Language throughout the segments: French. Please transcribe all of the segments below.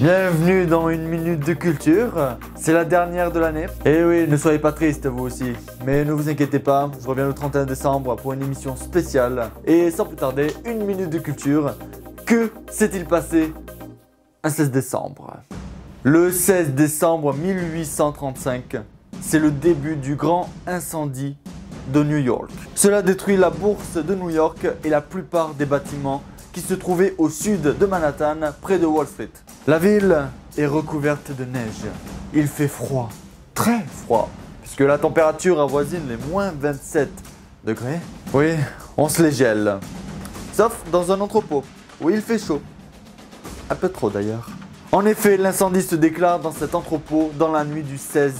Bienvenue dans une minute de culture, c'est la dernière de l'année. Et oui, ne soyez pas tristes vous aussi, mais ne vous inquiétez pas, je reviens le 31 décembre pour une émission spéciale. Et sans plus tarder, une minute de culture, que s'est-il passé un 16 décembre? Le 16 décembre 1835, c'est le début du grand incendie de New York. Cela détruit la bourse de New York et la plupart des bâtiments qui se trouvaient au sud de Manhattan, près de Wall Street. La ville est recouverte de neige. Il fait froid, très froid, puisque la température avoisine les moins 27 degrés. Oui, on se les gèle. Sauf dans un entrepôt, où il fait chaud. Un peu trop d'ailleurs. En effet, l'incendie se déclare dans cet entrepôt dans la nuit du 16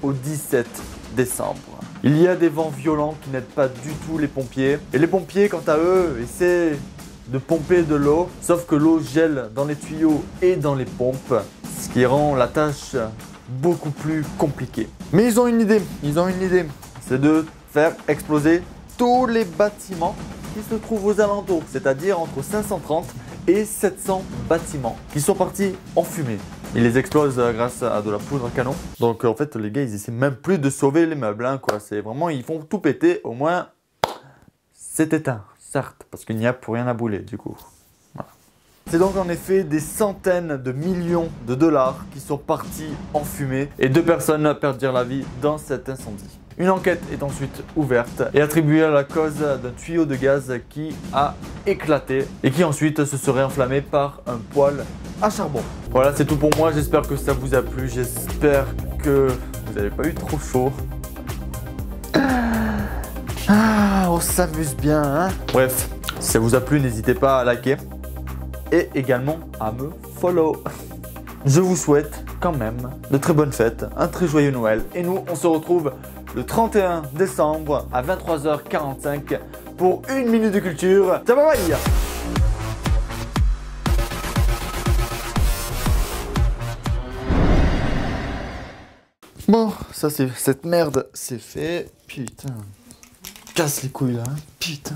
au 17 décembre. Il y a des vents violents qui n'aident pas du tout les pompiers. Et les pompiers, quant à eux, essaient de pomper de l'eau, sauf que l'eau gèle dans les tuyaux et dans les pompes, ce qui rend la tâche beaucoup plus compliquée. Mais ils ont une idée, c'est de faire exploser tous les bâtiments qui se trouvent aux alentours, c'est-à-dire entre 530 et 700 bâtiments qui sont partis en fumée. Ils les explosent grâce à de la poudre à canon. Donc en fait les gars ils essaient même plus de sauver les meubles, hein, quoi. C'est vraiment, ils font tout péter, au moins c'est éteint. Certes, parce qu'il n'y a pour rien à brûler du coup. Voilà. C'est donc en effet des centaines de millions de dollars qui sont partis en fumée et 2 personnes perdirent la vie dans cet incendie. Une enquête est ensuite ouverte et attribuée à la cause d'un tuyau de gaz qui a éclaté et qui ensuite se serait enflammé par un poêle à charbon. Voilà, c'est tout pour moi, j'espère que ça vous a plu, j'espère que vous n'avez pas eu trop chaud. Ah, on s'amuse bien, hein? Bref, si ça vous a plu, n'hésitez pas à liker et également à me follow. Je vous souhaite quand même de très bonnes fêtes, un très joyeux Noël. Et nous, on se retrouve le 31 décembre à 23h45 pour une minute de culture. Ciao, bye bye! Bon, ça c'est cette merde, c'est fait. Putain. Casse les couilles là, hein. Putain.